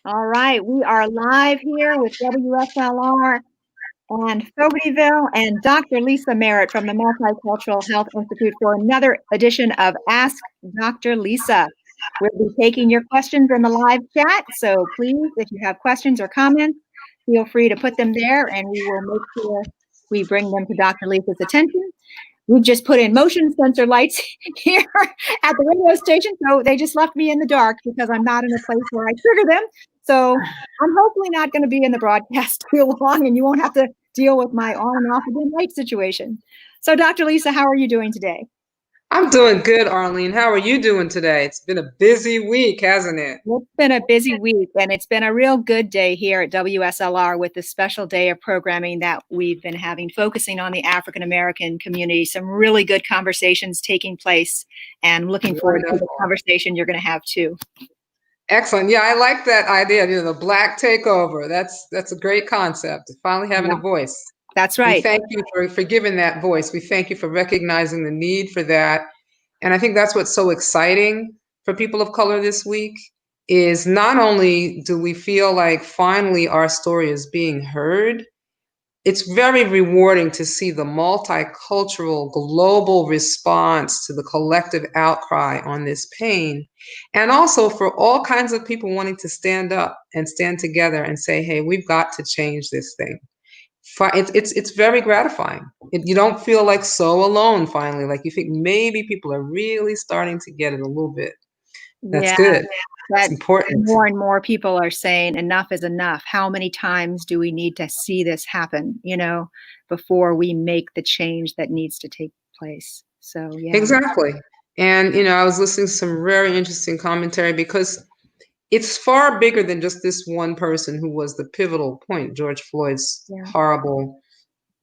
All right, we are live here with WSLR and Fogartyville and Dr. Lisa Merritt from the Multicultural Health Institute for another edition of Ask Dr. Lisa. We'll be taking your questions in the live chat, so please, if you have questions or comments, feel free to put them there and we will make sure we bring them to Dr. Lisa's attention. We've just put in motion sensor lights here at the radio station, so they just left me in the dark because I'm not in a place where I trigger them. So I'm hopefully not going to be in the broadcast too long, and you won't have to deal with my on and off again light situation. So, Dr. Lisa, how are you doing today? I'm doing good, Arlene. How are you doing today? It's been a busy week, hasn't it? It's been a busy week, and it's been a real good day here at WSLR with this special day of programming that we've been having, focusing on the African American community. Some really good conversations taking place, and looking forward to the conversation you're going to have too. Excellent. Yeah, I like that idea. The Black takeover. That's a great concept. Finally having a voice. That's right. We thank you for giving that voice. We thank you for recognizing the need for that. And I think that's what's so exciting for people of color this week is not only do we feel like finally our story is being heard, it's very rewarding to see the multicultural global response to the collective outcry on this pain. And also for all kinds of people wanting to stand up and stand together and say, hey, we've got to change this thing. It's very gratifying. You don't feel like so alone finally, like you think maybe people are really starting to get it a little bit. That's good. That's important. More and more people are saying enough is enough. How many times do we need to see this happen, before we make the change that needs to take place? So, yeah. Exactly. And, I was listening to some very interesting commentary because it's far bigger than just this one person who was the pivotal point, George Floyd's horrible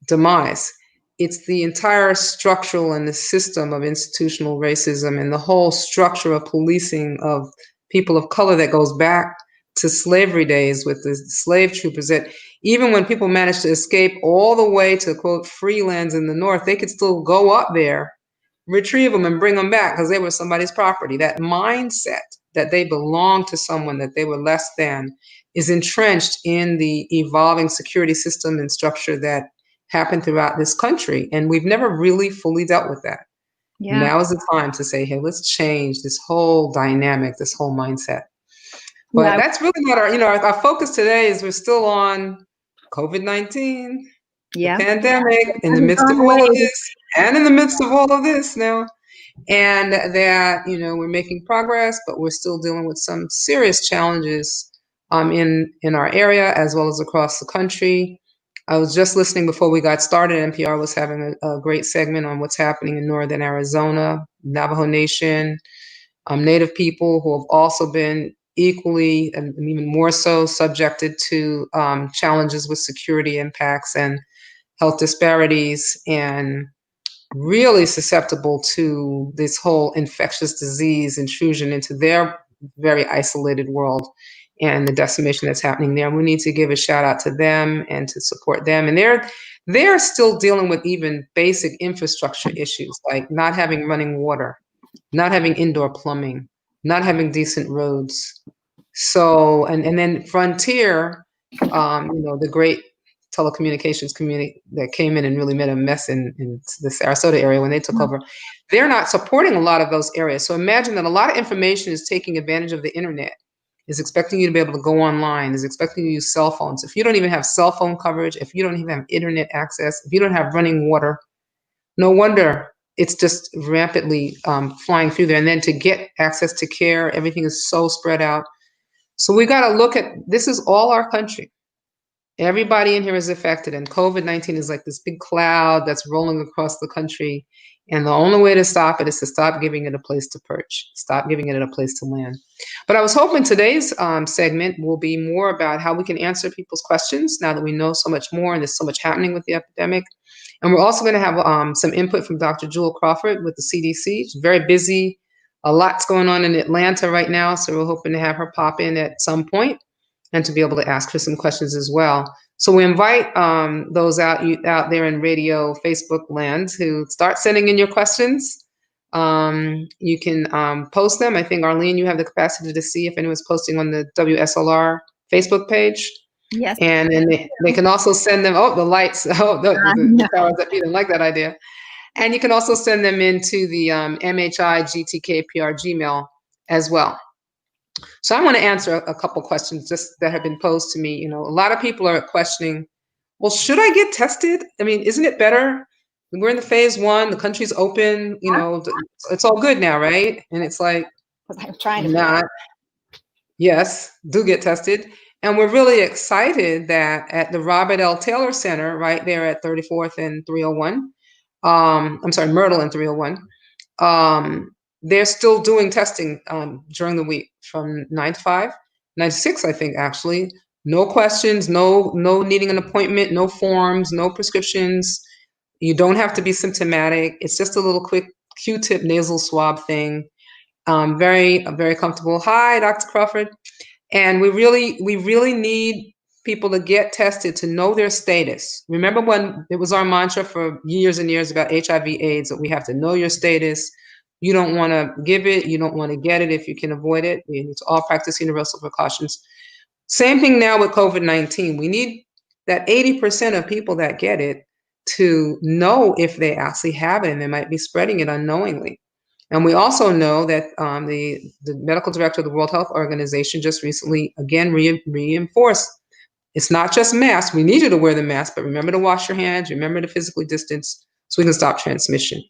demise. It's the entire structural and the system of institutional racism and the whole structure of policing of people of color that goes back to slavery days with the slave troopers, that even when people managed to escape all the way to, quote, free lands in the North, they could still go up there, retrieve them and bring them back because they were somebody's property. That mindset that they belonged to someone, that they were less than, is entrenched in the evolving security system and structure that happened throughout this country. And we've never really fully dealt with that. Yeah. Now is the time to say, hey, let's change this whole dynamic, this whole mindset. But that's really not our focus today is we're still on COVID-19, the pandemic, in the midst of all of this, and in the midst of all of this now. And that, we're making progress, but we're still dealing with some serious challenges in our area as well as across the country. I was just listening before we got started. NPR was having a great segment on what's happening in northern Arizona, Navajo Nation, Native people who have also been equally and even more so subjected to challenges with security impacts and health disparities, and really susceptible to this whole infectious disease intrusion into their very isolated world and the decimation that's happening there. And we need to give a shout out to them and to support them. And they're still dealing with even basic infrastructure issues like not having running water, not having indoor plumbing, not having decent roads. So, and then Frontier, the great telecommunications community that came in and really made a mess in the Sarasota area when they took over, they're not supporting a lot of those areas. So imagine that a lot of information is taking advantage of the internet, is expecting you to be able to go online, is expecting you to use cell phones. If you don't even have cell phone coverage, if you don't even have internet access, if you don't have running water, no wonder it's just rampantly flying through there. And then to get access to care, everything is so spread out. So we got to look at, this is all our country. Everybody in here is affected, and COVID-19 is like this big cloud that's rolling across the country. And the only way to stop it is to stop giving it a place to perch, stop giving it a place to land. But I was hoping today's segment will be more about how we can answer people's questions now that we know so much more and there's so much happening with the epidemic. And we're also going to have some input from Dr. Jewel Crawford with the CDC. She's very busy. A lot's going on in Atlanta right now, so we're hoping to have her pop in at some point and to be able to ask her some questions as well. So we invite those out there in radio, Facebook land who start sending in your questions. You can post them. I think, Arlene, you have the capacity to see if anyone's posting on the WSLR Facebook page. Yes. And then they can also send them, the lights, the powers that be didn't like that idea. And you can also send them into the MHI Gmail as well. So I want to answer a couple questions just that have been posed to me. A lot of people are questioning, well, should I get tested? I mean, isn't it better? We're in the phase 1, the country's open, it's all good now, right? And it's like, I'm trying to not. Yes, do get tested. And we're really excited that at the Robert L. Taylor Center, right there at 34th and 301, I'm sorry, Myrtle and 301, they're still doing testing during the week from 9 to 5, 9 to 6, I think, actually. No questions, no needing an appointment, no forms, no prescriptions. You don't have to be symptomatic. It's just a little quick Q-tip nasal swab thing. Very, very comfortable. Hi, Dr. Crawford. And we really need people to get tested to know their status. Remember when it was our mantra for years and years about HIV/AIDS that we have to know your status. You don't want to give it. You don't want to get it if you can avoid it. We need to all practice universal precautions. Same thing now with COVID-19. We need that 80% of people that get it to know if they actually have it and they might be spreading it unknowingly. And we also know that the medical director of the World Health Organization just recently, again, reinforced it's not just masks. We need you to wear the mask, but remember to wash your hands, remember to physically distance so we can stop transmission.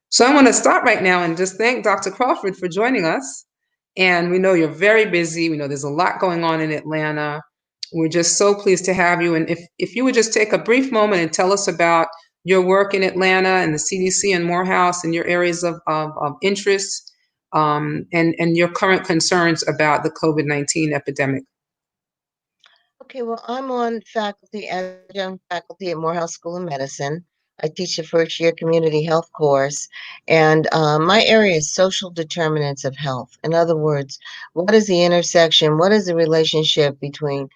So I want to start right now and just thank Dr. Crawford for joining us. And we know you're very busy. We know there's a lot going on in Atlanta. We're just so pleased to have you. And if you would just take a brief moment and tell us about your work in Atlanta and the CDC and Morehouse and your areas of interest and your current concerns about the COVID-19 epidemic. Okay, well, I'm on faculty, adjunct faculty at Morehouse School of Medicine. I teach the first year community health course, and my area is social determinants of health. In other words, what is the intersection? What is the relationship between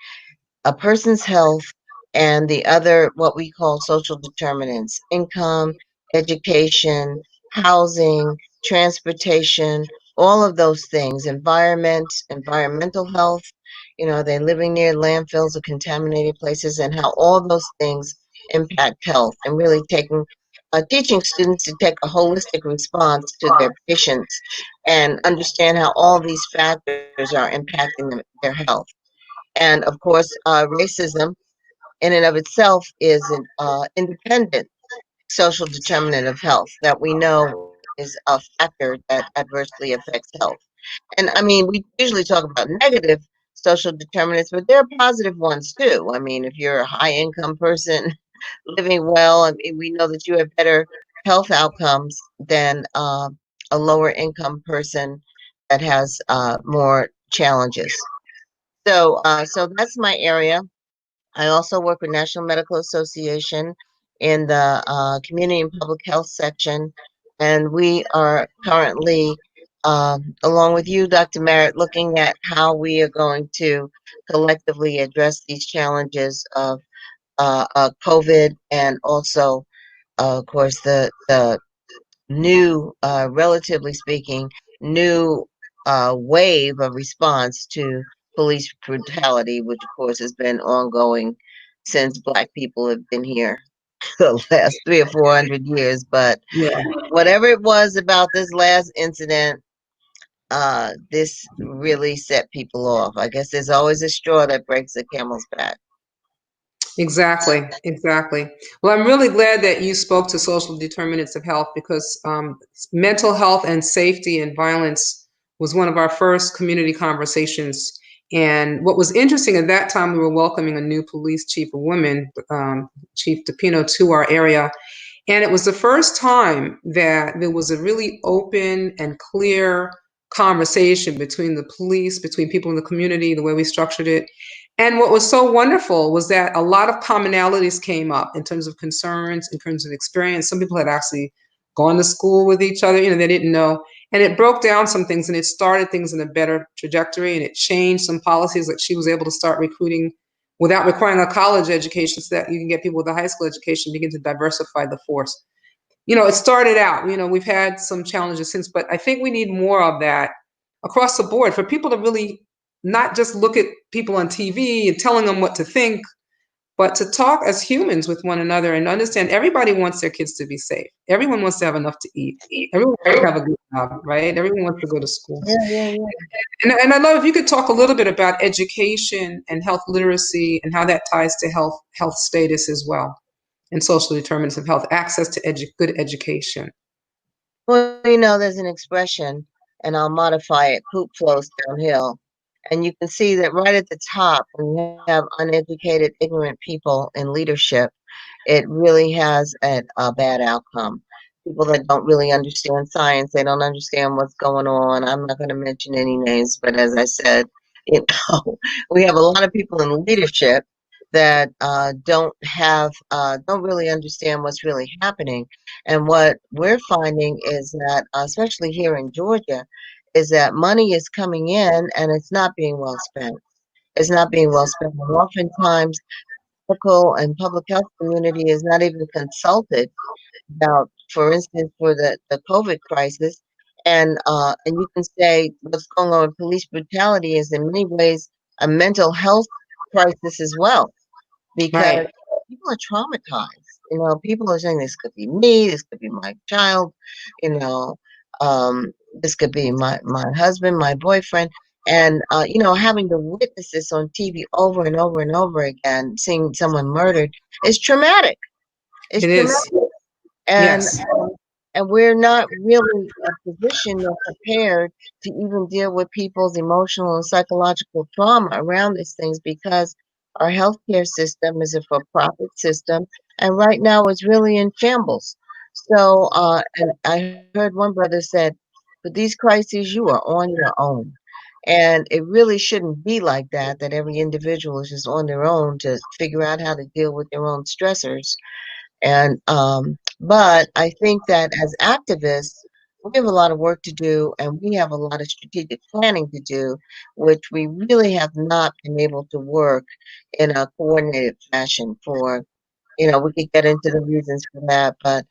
a person's health and the other, what we call social determinants: income, education, housing, transportation, all of those things, environmental health. Are they living near landfills or contaminated places, and how all those things impact health, and really teaching students to take a holistic response to their patients and understand how all these factors are impacting their health. And of course, racism in and of itself is an independent social determinant of health that we know is a factor that adversely affects health. And I mean, we usually talk about negative social determinants, but there are positive ones too. I mean, if you're a high income person living well, I mean, we know that you have better health outcomes than a lower income person that has more challenges. So that's my area. I also work with National Medical Association in the Community and Public Health section, and we are currently, along with you, Dr. Merritt, looking at how we are going to collectively address these challenges of COVID, and also, of course, the new, relatively speaking, new wave of response to police brutality, which of course has been ongoing since Black people have been here the last 300 or 400 years. But Yeah. whatever it was about this last incident, this really set people off. I guess there's always a straw that breaks the camel's back. Exactly, exactly. Well, I'm really glad that you spoke to social determinants of health because mental health and safety and violence was one of our first community conversations. And what was interesting at that time, we were welcoming a new police chief, a woman, Chief DePino, to our area. And it was the first time that there was a really open and clear conversation between the police, between people in the community, the way we structured it. And what was so wonderful was that a lot of commonalities came up in terms of concerns, in terms of experience. Some people had actually gone to school with each other, they didn't know. And it broke down some things and it started things in a better trajectory, and it changed some policies that she was able to start recruiting without requiring a college education so that you can get people with a high school education, begin to diversify the force. It started out, we've had some challenges since, but I think we need more of that across the board for people to really not just look at people on TV and telling them what to think, but to talk as humans with one another and understand everybody wants their kids to be safe. Everyone wants to have enough to eat. Everyone wants to have a good job, right? Everyone wants to go to school. Yeah. And I love if you could talk a little bit about education and health literacy and how that ties to health status as well, and social determinants of health, access to good education. Well, there's an expression, and I'll modify it: poop flows downhill. And you can see that right at the top, when you have uneducated, ignorant people in leadership, it really has a bad outcome. People that don't really understand science, they don't understand what's going on. I'm not going to mention any names, but as I said, you know, we have a lot of people in leadership that don't really understand what's really happening. And what we're finding is that, especially here in Georgia, is that money is coming in and it's not being well spent. It's not being well spent. And oftentimes, medical and public health community is not even consulted about, for instance, for the COVID crisis. And you can say what's going on with police brutality is in many ways a mental health crisis as well, because Right. people are traumatized. People are saying this could be me, this could be my child, you know, this could be my husband, my boyfriend. And having to witness this on TV over and over and over again, seeing someone murdered is traumatic. It's It traumatic. is. And Yes. and we're not really positioned or prepared to even deal with people's emotional and psychological trauma around these things, because our healthcare system is a for-profit system, and right now it's really in shambles. So, and I heard one brother said, "For these crises, you are on your own." And it really shouldn't be like that, that every individual is just on their own to figure out how to deal with their own stressors. But I think that as activists, we have a lot of work to do, and we have a lot of strategic planning to do, which we really have not been able to work in a coordinated fashion for. We could get into the reasons for that, but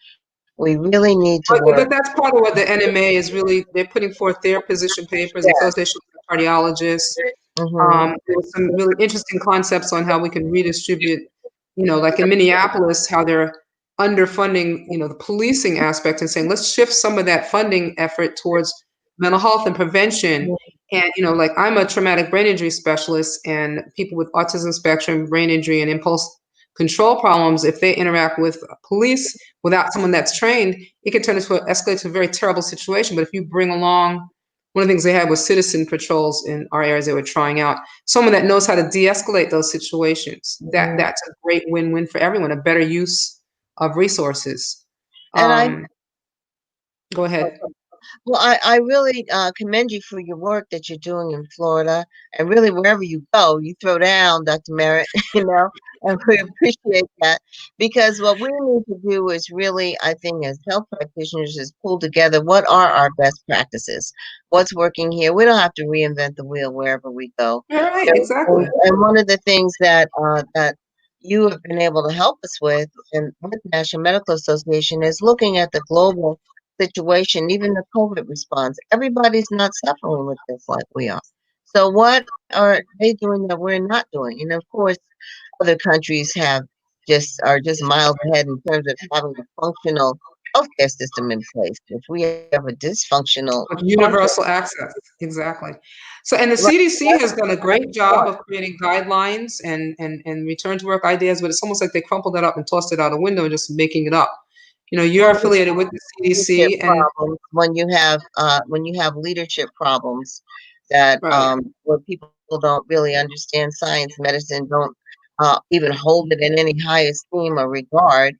we really need to work. But that's part of what the NMA is really, they're putting forth their position papers, the Yeah. Association of Cardiologists. Hmm. There were some really interesting concepts on how we can redistribute, like in Minneapolis, how they're underfunding, the policing aspect and saying, let's shift some of that funding effort towards mental health and prevention. And, like I'm a traumatic brain injury specialist, and people with autism spectrum, brain injury, and impulse control problems, if they interact with police without someone that's trained, it can escalate to a very terrible situation. But if you bring along, one of the things they had was citizen patrols in our areas they were trying out, someone that knows how to de-escalate those situations. That's a great win-win for everyone, a better use of resources. And Go ahead. well, I really commend you for your work that you're doing in Florida, and really wherever you go, you throw down, Dr. Merritt, and we appreciate that, because what we need to do is really, I think, as health practitioners, is pull together what are our best practices, what's working here. We don't have to reinvent the wheel wherever we go. You're right, exactly. And one of the things that you have been able to help us with, and with the National Medical Association, is looking at the global situation, even the COVID response. Everybody's not suffering with this like we are. So what are they doing that we're not doing? And of course, other countries are just miles ahead in terms of having a functional healthcare system in place. If we have a dysfunctional, Of universal access, exactly. So, and the right, CDC has done a great job of creating guidelines and return to work ideas, but it's almost like they crumpled that up and tossed it out a window and just making it up. You're affiliated with the leadership CDC, and problems, when you have leadership problems that right. where people don't really understand science, medicine, don't even hold it in any high esteem or regard.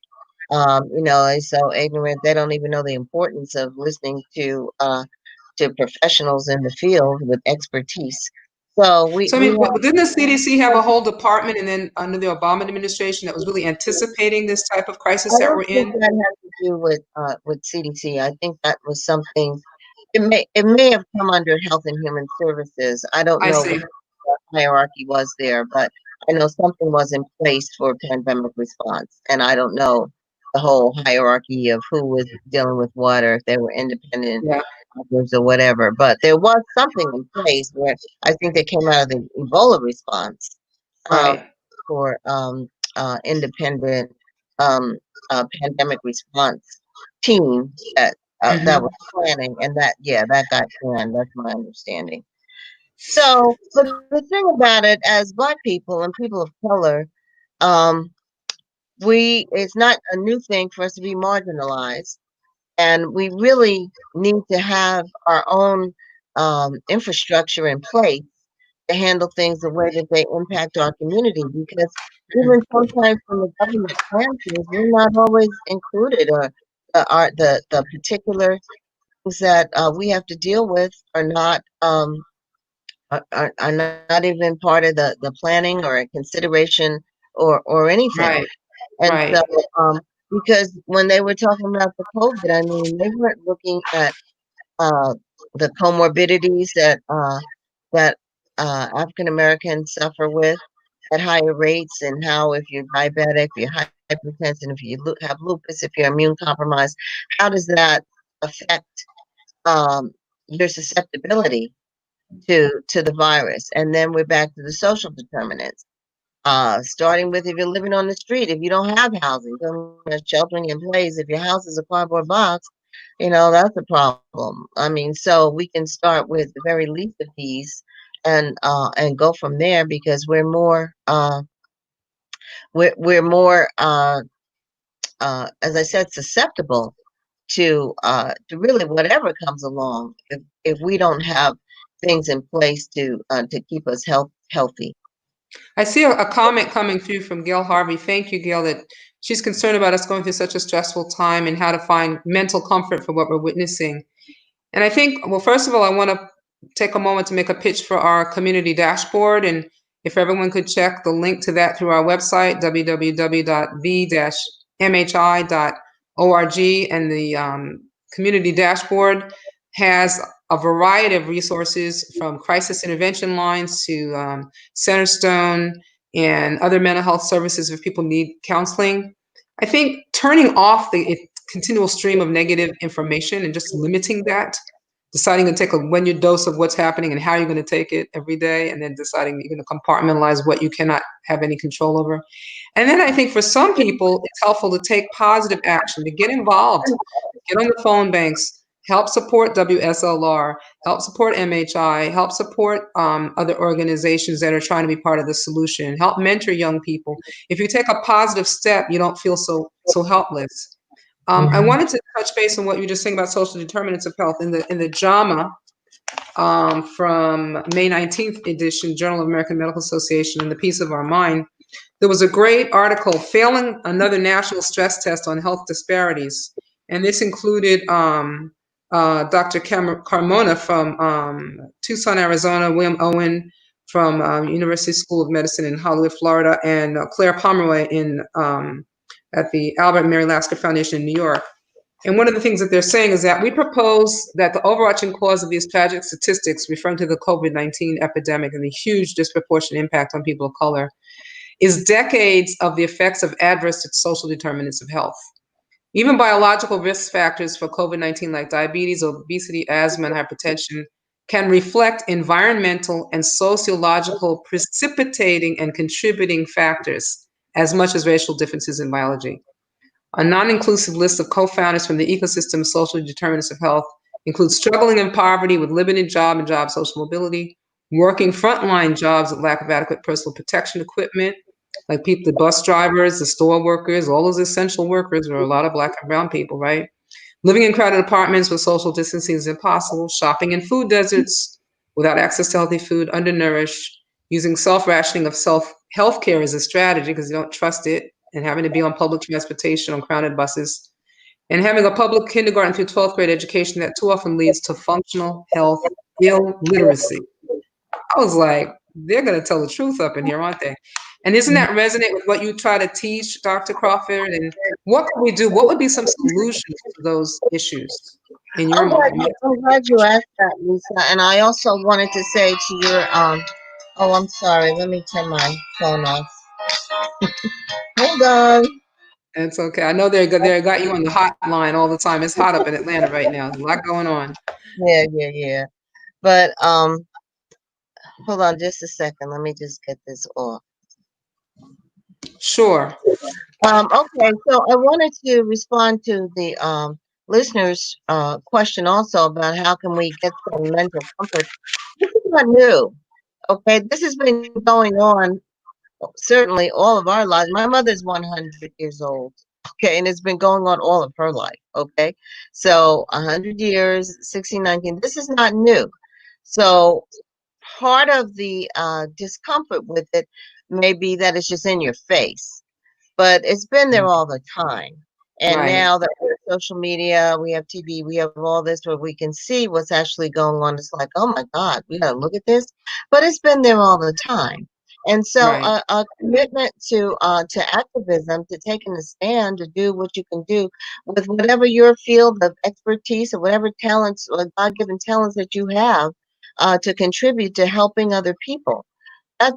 And so ignorant, they don't even know the importance of listening to professionals in the field with expertise. So So, I we mean, have. didn't the CDC have a whole department, and then under the Obama administration, that was really anticipating this type of crisis I that don't we're think in? that has to do with CDC. I think that was something. It may have come under Health and Human Services. I don't I know see. what the hierarchy was there, but I know something was in place for pandemic response, and I don't know the whole hierarchy of who was dealing with what, or if they were independent Yeah. doctors or whatever. But there was something in place where I think that came out of the Ebola response um, Right. for independent um, pandemic response team that was Hmm. planning, and that got canned. That's my understanding. So, but the thing about it, as Black people and people of color, um, it's not a new thing for us to be marginalized, and we really need to have our own infrastructure in place to handle things the way that they impact our community. Because even sometimes when the government plans things, we're not always included, or the particular things that we have to deal with are not even part of the planning or a consideration or anything. Right. And Right. so, because when they were talking about the COVID, I mean, they weren't looking at uh, the comorbidities that African Americans suffer with at higher rates, and how if you're diabetic, if you're hypertensive, if you have lupus, if you're immune compromised, how does that affect um, your susceptibility to the virus? And then we're back to the social determinants. Starting with, if you're living on the street, if you don't have housing, don't have sheltering in place, if your house is a cardboard box, that's a problem. I mean, so we can start with the very least of these and go from there, because we're more as I said, susceptible to really whatever comes along, if we don't have things in place to keep us healthy. I see a comment coming through from Gail Harvey. Thank you, Gail, that she's concerned about us going through such a stressful time and how to find mental comfort for what we're witnessing. And I think, well, first of all, I want to take a moment to make a pitch for our community dashboard. And if everyone could check the link to that through our website, www.v-mhi.org, and the community dashboard has a variety of resources from crisis intervention lines to Centerstone and other mental health services if people need counseling. I think turning off the continual stream of negative information and just limiting that, deciding to take a when your dose of what's happening and how you're going to take it every day, and then deciding you're going to compartmentalize what you cannot have any control over. And then I think for some people, it's helpful to take positive action, to get involved, get on the phone banks, help support WSLR, help support MHI, help support other organizations that are trying to be part of the solution, help mentor young people. If you take a positive step, you don't feel so helpless. I Mhm. wanted to touch base on what you were just saying about social determinants of health in the JAMA from May 19th edition, Journal of American Medical Association, and the Peace of Our Mind. There was a great article, Failing Another National Stress Test on Health Disparities. And this included Dr. Carmona from Tucson, Arizona, William Owen from University School of Medicine in Hollywood, Florida, and Claire Pomeroy at the Albert and Mary Lasker Foundation in New York. And one of the things that they're saying is that we propose that the overarching cause of these tragic statistics, referring to the COVID-19 epidemic and the huge disproportionate impact on people of color, is decades of the effects of adverse social determinants of health. Even biological risk factors for COVID-19, like diabetes, obesity, asthma, and hypertension, can reflect environmental and sociological precipitating and contributing factors as much as racial differences in biology. A non-inclusive list of co-founders from the ecosystem social determinants of health includes struggling in poverty with limited job and job social mobility, working frontline jobs with lack of adequate personal protection equipment, like people, the bus drivers, the store workers, all those essential workers, there are a lot of Black and brown people, right? Living in crowded apartments where social distancing is impossible, shopping in food deserts without access to healthy food, undernourished, using self-rationing of healthcare as a strategy because you don't trust it, and having to be on public transportation on crowded buses, and having a public kindergarten through 12th grade education that too often leads to functional health illiteracy. I was like, they're going to tell the truth up in here, aren't they? And isn't that resonate with what you try to teach, Dr. Crawford? And what can we do? What would be some solutions to those issues in your mind? I'm glad you asked that, Lisa. And I also wanted to say to your oh, I'm sorry. Let me turn my phone off. Hold on. It's okay. I know they got you on the hotline all the time. It's hot up in Atlanta right now. There's a lot going on. Yeah. But hold on just a second. Let me just get this off. Sure. Okay, so I wanted to respond to the listeners' question also about how can we get some mental comfort. This is not new. Okay, this has been going on certainly all of our lives. My mother's 100 years old. Okay, and it's been going on all of her life. Okay, so 100 years, 1619. This is not new. So part of the discomfort with it may be that it's just in your face, but it's been there all the time. And Right. now that we have social media, we have TV, we have all this where we can see what's actually going on. It's like, oh my God, we got to look at this. But it's been there all the time. And so Right. a commitment to activism, to taking a stand, to do what you can do with whatever your field of expertise or whatever talents or God-given talents that you have to contribute to helping other people.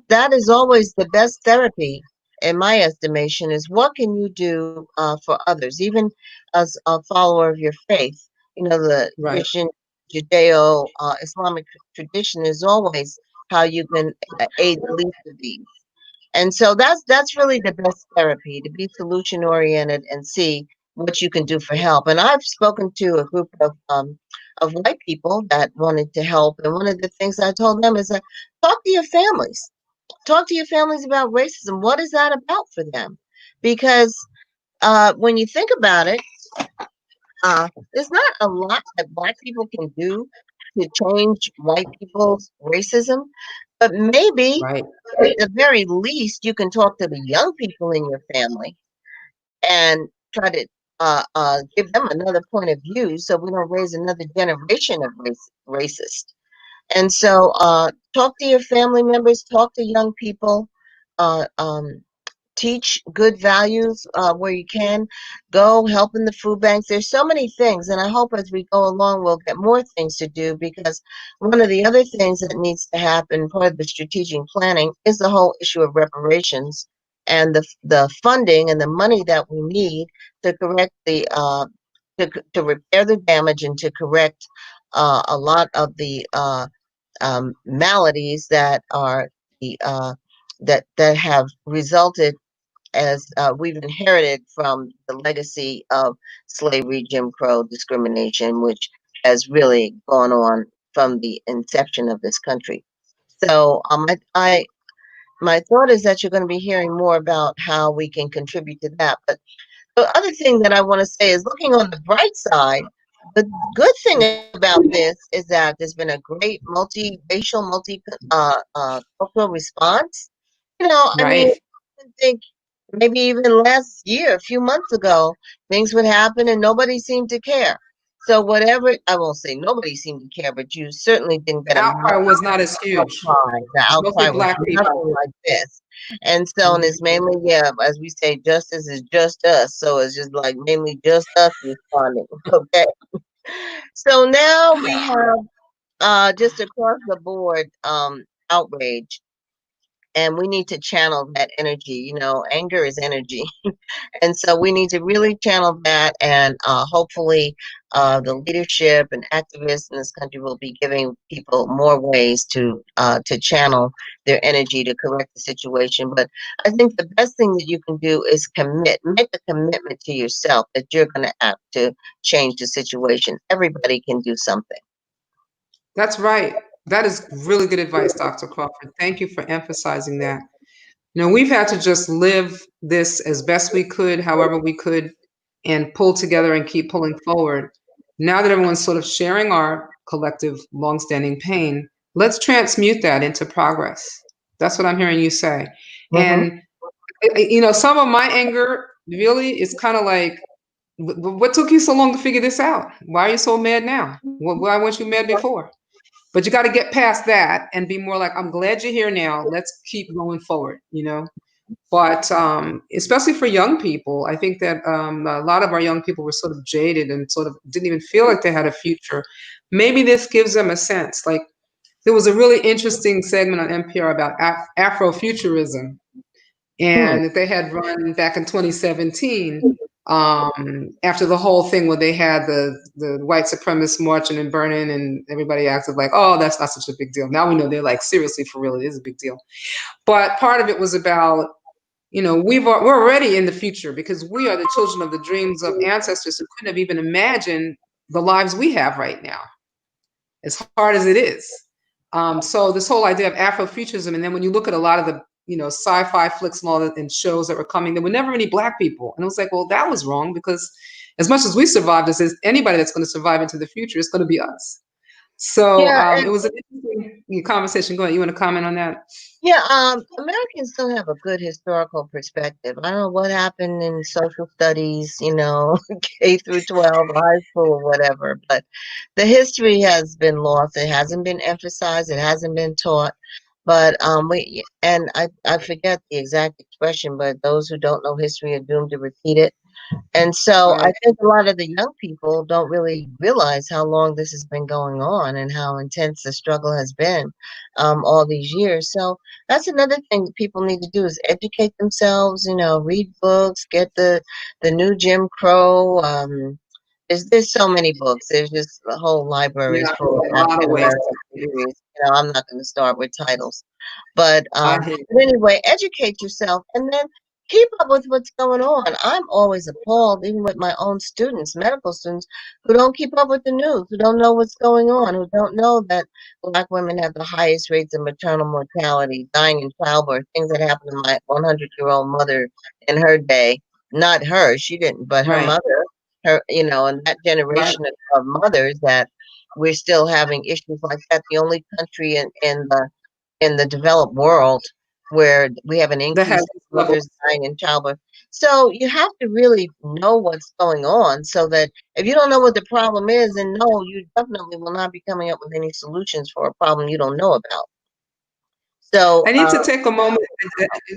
That is always the best therapy, in my estimation, is what can you do for others, even as a follower of your faith. You know, the Right. Christian, Judeo, Islamic tradition is always how you can aid the least of these. And so that's really the best therapy, to be solution oriented and see what you can do for help. And I've spoken to a group of white people that wanted to help, and one of the things I told them is that talk to your families. Talk to your families about racism. What is that about for them? Because when you think about it, there's not a lot that Black people can do to change white people's racism, but maybe Right. at the very least, you can talk to the young people in your family and try to give them another point of view so we don't raise another generation of racist. And so talk to your family members, talk to young people, uh, um, teach good values where you can. Go help in the food banks. There's so many things, and I hope as we go along we'll get more things to do, because one of the other things that needs to happen, part of the strategic planning, is the whole issue of reparations and the funding and the money that we need to correct the to repair the damage and to correct a lot of the maladies that are the that have resulted as we've inherited from the legacy of slavery, Jim Crow, discrimination, which has really gone on from the inception of this country. So my thought is that you're going to be hearing more about how we can contribute to that. But the other thing that I want to say is, looking on the bright side, the good thing about this is that there's been a great multiracial, cultural response. I mean, Right. I think maybe even last year, a few months ago, things would happen and nobody seemed to care. So whatever, I won't say nobody seemed to care, but you certainly didn't get a Outcry was not as huge. outcry. The It's mostly outcry was Black people. nothing like this. And so, and Mhm. it's mainly, yeah, as we say, justice is just us. So it's just like mainly just us responding. Okay. So now we have just across the board outrage. And we need to channel that energy. Anger is energy. And so we need to really channel that, and hopefully the leadership and activists in this country will be giving people more ways to channel their energy to correct the situation. But I think the best thing that you can do is make a commitment to yourself that you're going to act to change the situation. Everybody can do something. That's right. That is really good advice, Dr. Crawford. Thank you for emphasizing that. We've had to just live this as best we could, however we could, and pull together and keep pulling forward. Now that everyone's sort of sharing our collective longstanding pain, let's transmute that into progress. That's what I'm hearing you say. Mm-hmm. And, some of my anger really is kind of like, what took you so long to figure this out? Why are you so mad now? Why weren't you mad before? But you got to get past that and be more like, I'm glad you're here now. Let's keep going forward. But especially for young people, I think that a lot of our young people were sort of jaded and sort of didn't even feel like they had a future. Maybe this gives them a sense. Like, there was a really interesting segment on NPR about Afrofuturism, Hmm. and that they had run back in 2017. After the whole thing where they had the white supremacists marching and burning, and everybody acted like, oh, that's not such a big deal. Now we know they're like, seriously, for real, it is a big deal. But part of it was about, we're already in the future because we are the children of the dreams of ancestors who couldn't have even imagined the lives we have right now, as hard as it is. So this whole idea of Afrofuturism, and then when you look at a lot of the sci-fi flicks and all that and shows that were coming, there were never any Black people, and it was like, well, that was wrong, because as much as we survived, as anybody that's going to survive into the future is going to be us. So Yeah, it was an interesting conversation. Go ahead. You want to comment on that? yeah, Americans don't have a good historical perspective. I don't know what happened in social studies, K through 12, high school, or whatever, but the history has been lost. It hasn't been emphasized. It hasn't been taught. But I forget the exact expression, but those who don't know history are doomed to repeat it. And so I Right. think a lot of the young people don't really realize how long this has been going on and how intense the struggle has been all these years. So that's another thing that people need to do is educate themselves, read books, get the new Jim Crow. There's so many books. There's just whole libraries Yeah, full of a lot of African ways. American histories. I'm not going to start with titles. But, I hear but anyway, educate yourself and then keep up with what's going on. I'm always appalled, even with my own students, medical students, who don't keep up with the news, who don't know what's going on, who don't know that Black women have the highest rates of maternal mortality, dying in childbirth, things that happened to my 100-year-old mother in her day. Not her, she didn't, but her right. mother, and that Right. generation of mothers that we're still having issues like that. The only country in the developed world where we have an That has increase this in level. mothers dying in childbirth. So you have to really know what's going on so that if you don't know what the problem is, then no, you definitely will not be coming up with any solutions for a problem you don't know about. So, I need to take a moment.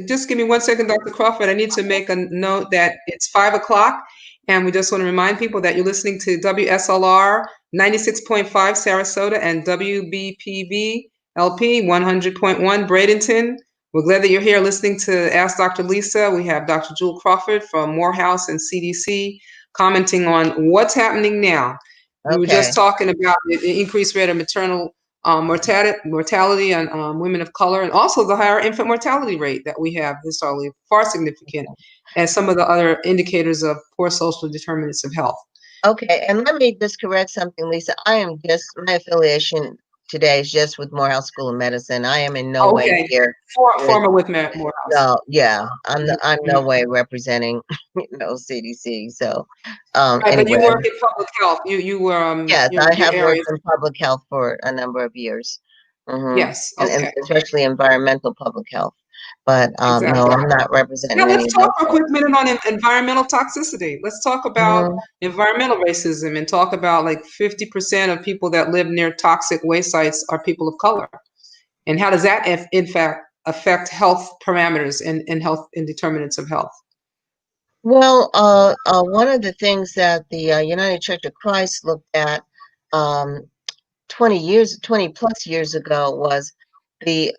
Just give me 1 second, Dr. Crawford. I need to make a note that it's 5 o'clock, and we just want to remind people that you're listening to WSLR 96.5 Sarasota and WBPV LP 100.1 Bradenton. We're glad that you're here listening to Ask Dr. Lisa. We have Dr. Jewel Crawford from Morehouse and CDC commenting on what's happening now. We were okay. just talking about the increased rate of maternal mortality on women of color, and also the higher infant mortality rate that we have historically, far significant, and some of the other indicators of poor social determinants of health. Okay, and let me just correct something, Lisa. My affiliation today is just with Morehouse School of Medicine. I am in no way Okay, here with former with Morehouse. No, yeah, I'm no Mhm. way representing, CDC. So, Right, but you anyway, work in public health. You were yes, I your have area. worked in public health for a number of years, Yes, and okay, especially environmental public health. But no, exactly. I'm not Now representing any let's of talk those for a quick folks. minute on environmental toxicity. Let's talk about Mhm. environmental racism and talk about like 50% of people that live near toxic waste sites are people of color. And how does that, in fact, affect health parameters and health and determinants of health? Well, one of the things that the United Church of Christ looked at um, 20 plus years ago was the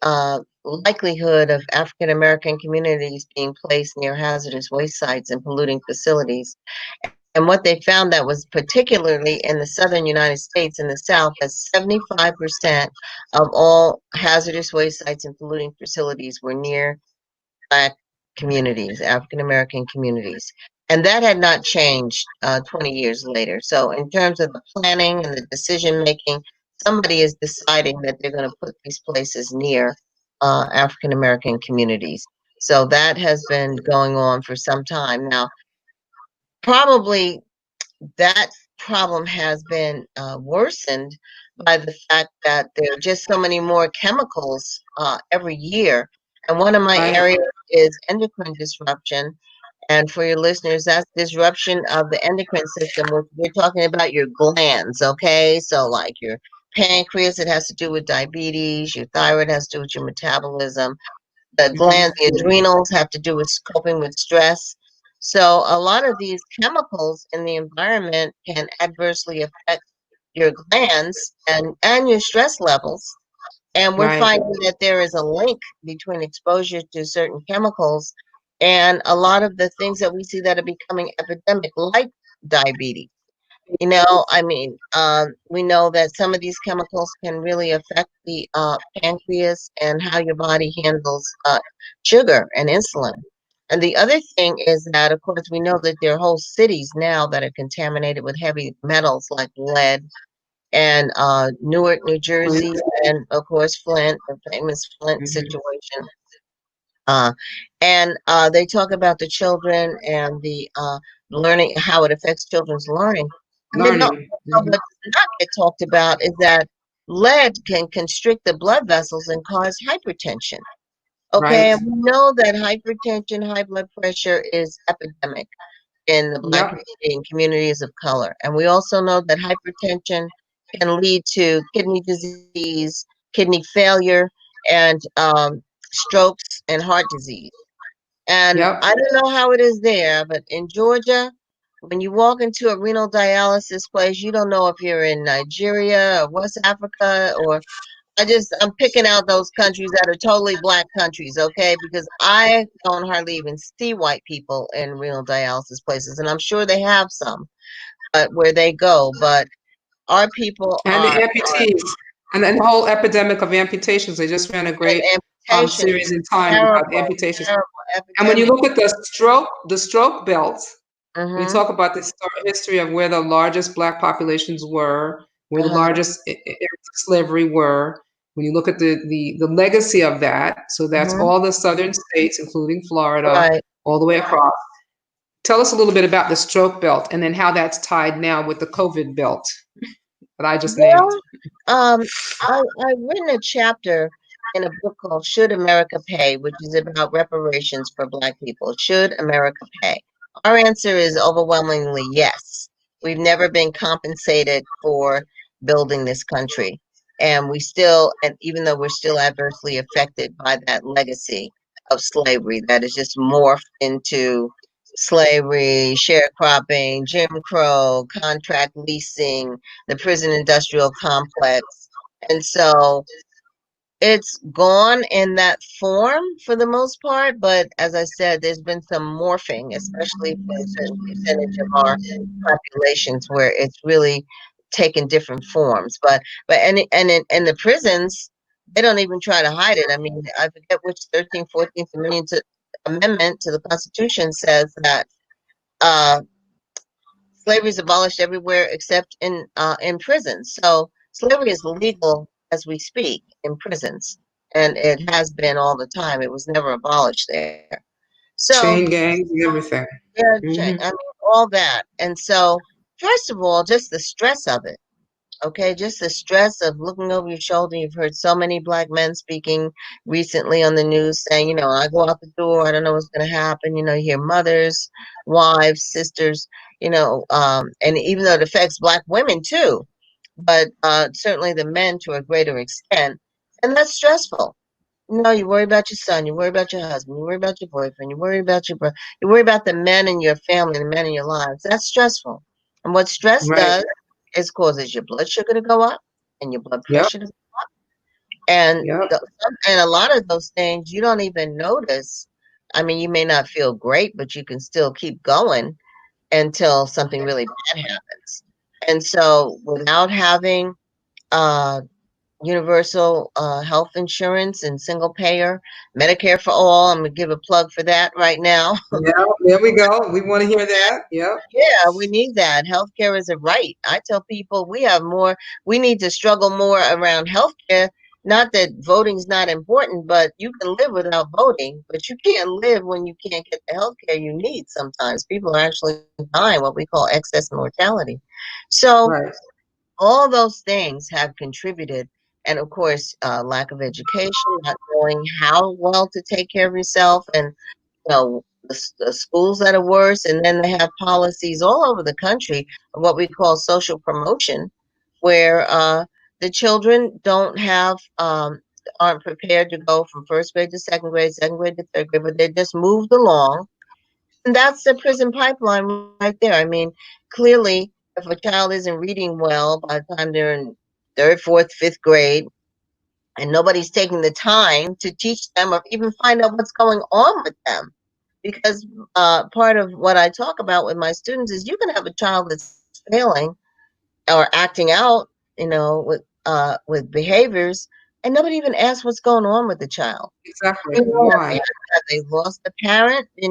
likelihood of African American communities being placed near hazardous waste sites and polluting facilities. And what they found that was particularly in the southern United States in the South, that 75% of all hazardous waste sites and polluting facilities were near Black communities, African American communities. And that had not changed 20 years later. So, in terms of the planning and the decision making, somebody is deciding that they're going to put these places near African American communities. So, that has been going on for some time. Now, probably that problem has been worsened by the fact that there are just so many more chemicals every year. And one of my Right, areas is endocrine disruption. And for your listeners, that's disruption of the endocrine system, which we're talking about your glands, okay? So, like your pancreas, it has to do with diabetes, your thyroid has to do with your metabolism, the glands, the adrenals have to do with coping with stress. So a lot of these chemicals in the environment can adversely affect your glands and your stress levels. And we're right. finding that there is a link between exposure to certain chemicals and a lot of the things that we see that are becoming epidemic, like diabetes. You know, I mean, we know that some of these chemicals can really affect the pancreas and how your body handles sugar and insulin. And the other thing is that, of course, we know that there are whole cities now that are contaminated with heavy metals like lead, and Newark, New Jersey, and of course, Flint, the famous Flint Mhm. situation. Uh, and they talk about the children and the learning, how it affects children's learning. And then Learning. also what does not get talked about is that lead can constrict the blood vessels and cause hypertension. Okay, Right. and we know that hypertension, high blood pressure is epidemic in the Black Yep. community and communities of color. And we also know that hypertension can lead to kidney disease, kidney failure, and strokes and heart disease. And Yep. I don't know how it is there, but in Georgia, when you walk into a renal dialysis place, you don't know if you're in Nigeria or West Africa, or I'm picking out those countries that are totally black countries, okay? Because I don't hardly even see white people in renal dialysis places, and I'm sure they have some, but where they go. But our people And the are amputees, and then the whole epidemic of amputations. They just ran a an great amputation, series in Time about terrible, amputations. terrible And when you epidemic. look at the stroke belt, we Mm-hmm. talk about the history of where the largest black populations were, where the Uh-huh. largest areas of slavery were. When you look at the legacy of that, so that's Mm-hmm. all the southern states, including Florida, Right. all the way across. Tell us a little bit about the stroke belt and then how that's tied now with the COVID belt that I just named. Well, um, I've written a chapter in a book called Should America Pay, which is about reparations for Black people. Should America pay? Our answer is overwhelmingly yes. We've never been compensated for building this country. And and even though we're still adversely affected by that legacy of slavery that is just morphed into slavery, sharecropping, Jim Crow, contract leasing, the prison industrial complex. And so it's gone in that form for the most part, but as I said, there's been some morphing, especially for a certain percentage of our populations where it's really taken different forms. But in the prisons, they don't even try to hide it. I mean, I forget which 13th, 14th amendment to the Constitution says that uh, slavery is abolished everywhere except in prisons. So slavery is legal as we speak in prisons, and it has been all the time. It was never abolished there. So Chain gangs and everything. yeah, Hmm. I mean all that. And so first of all, just the stress of it. Okay, just the stress of looking over your shoulder. You've heard so many black men speaking recently on the news saying, I go out the door, I don't know what's going to happen. You hear mothers, wives, sisters, and even though it affects black women too, but certainly the men to a greater extent. And that's stressful. You worry about your son, you worry about your husband, you worry about your boyfriend, you worry about your brother, you worry about the men in your family, the men in your lives. That's stressful. And what stress Right. does is causes your blood sugar to go up and your blood Yep. pressure to, and Yep. and a lot of those things you don't even notice. I mean, you may not feel great, but you can still keep going until something really bad happens. And so, without having uh, universal health insurance and single payer, Medicare for all. I'm going to give a plug for that right now. Yeah. There we go. We want to hear that. Yep. Yeah, we need that. Healthcare is a right. I tell people we need to struggle more around healthcare. Not that voting's not important, but you can live without voting, but you can't live when you can't get the healthcare you need sometimes. People are actually dying, what we call excess mortality. So, Right. all those things have contributed. And of course, lack of education, not knowing how well to take care of yourself, and the schools that are worse. And then they have policies all over the country of what we call social promotion, where the children aren't prepared to go from first grade to second grade to third grade, but they're just moved along. And that's the prison pipeline right there. I mean, clearly, if a child isn't reading well by the time they're in third, fourth, fifth grade, and nobody's taking the time to teach them or even find out what's going on with them, because part of what I talk about with my students is you can have a child that's failing or acting out, with behaviors, and nobody even asks what's going on with the child. Exactly. Have Why? they lost a parent? Did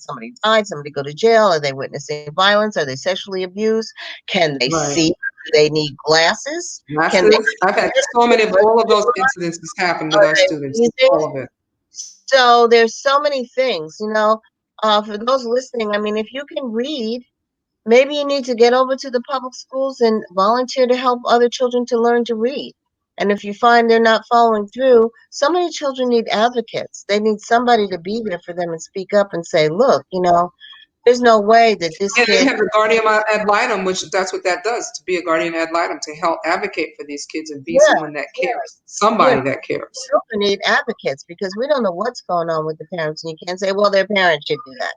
somebody die? Somebody go to jail? Are they witnessing violence? Are they sexually abused? Can they Right. see? Do they need glasses? Can they? Masses. I've had so many of all of those incidences happen with Are our they students. breathing? All of it. So there's so many things. For those listening, I mean, if you can read, maybe you need to get over to the public schools and volunteer to help other children to learn to read. And if you find they're not following through, so many children need advocates. They need somebody to be there for them and speak up and say, look, there's no way that this And then kid, you have the guardian ad litem, which that's what that does, to be a guardian ad litem, to help advocate for these kids and be yeah, someone that yeah, cares, somebody that cares. children need advocates because we don't know what's going on with the parents. And you can't say, well, their parents should do that.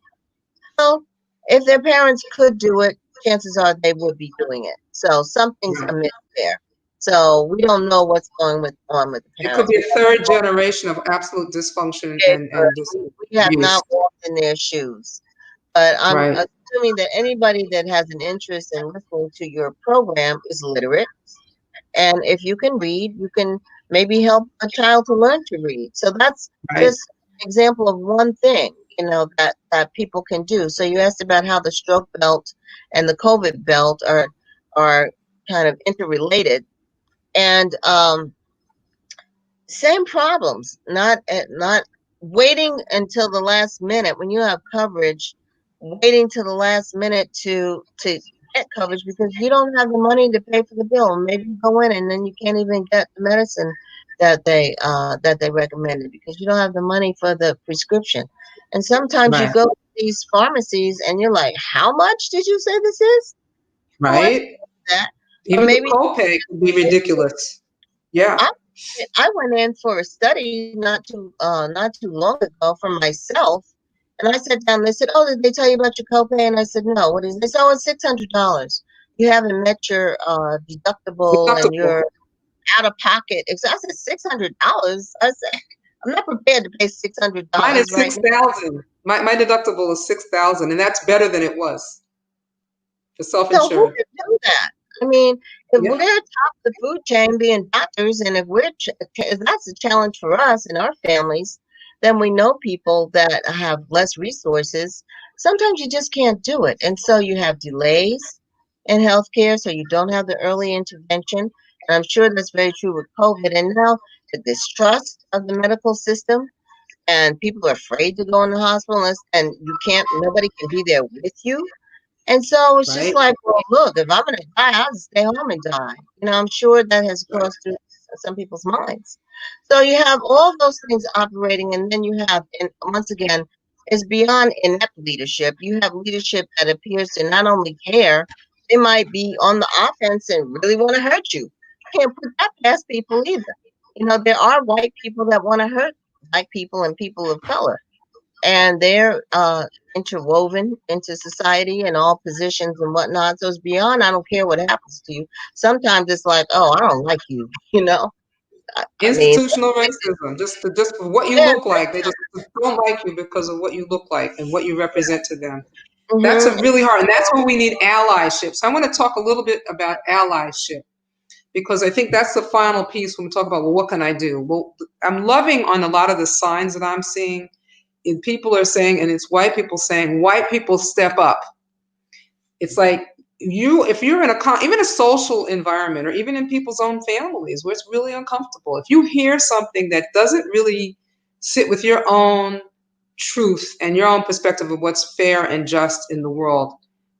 Well, if their parents could do it, chances are they would be doing it. So something's Right. amiss there. So we don't know what's on with the It could parents. be a third generation of absolute dysfunction and just We have abuse. not walked in their shoes. But I'm Right. assuming that anybody that has an interest in listening to your program is literate. And if you can read, you can maybe help a child to learn to read. So that's Right. just an example of one thing, that people can do. So you asked about how the stroke belt and the COVID belt are kind of interrelated. And same problems, not waiting until the last minute when you have coverage, waiting till the last minute to get coverage because you don't have the money to pay for the bill. Maybe you go in and then you can't even get the medicine that they recommended because you don't have the money for the prescription. And sometimes you Right. go to these pharmacies and you're like, how much did you say this is? How much Right. is that? Or Even the maybe copay can be ridiculous. Yeah. I went in for a study not too long ago for myself, and I sat down. They said, "Oh, did they tell you about your copay?" And I said, "No. What is this? Oh, it's $600. You haven't met your deductible, and Deductible. you're out of pocket." I said, $600. I said, I'm not prepared to pay six hundred Mine dollars is right six now. thousand. My deductible is 6,000, and that's better than it was for So who self-insured. could do that? I mean, if we're Yeah. top of the food chain being doctors, and if that's a challenge for us and our families, then we know people that have less resources. Sometimes you just can't do it. And so you have delays in healthcare, so you don't have the early intervention. And I'm sure that's very true with COVID. And now the distrust of the medical system, and people are afraid to go in the hospital, and nobody can be there with you. And so it's just Right. like, well, look, if I'm going to die, I'll just stay home and die. I'm sure that has Right. crossed through some people's minds. So you have all those things operating, and then you have, and once again, it's beyond inept leadership. You have leadership that appears to not only care, they might be on the offense and really want to hurt you. You can't put that past people either. There are white people that want to hurt black people and people of color, and they're interwoven into society and all positions and whatnot. So it's beyond, I don't care what happens to you. Sometimes it's like, oh, I don't like you, I mean, Institutional racism, just for what you yeah. look like. They just don't like you because of what you look like and what you represent to them. That's a Mm-hmm. really hard, and that's where we need allyship. So I want to talk a little bit about allyship because I think that's the final piece when we talk about, well, what can I do? Well, I'm loving on a lot of the signs that I'm seeing. And people are saying, and it's white people saying, white people step up. It's like if you're in even a social environment or even in people's own families where it's really uncomfortable, if you hear something that doesn't really sit with your own truth and your own perspective of what's fair and just in the world,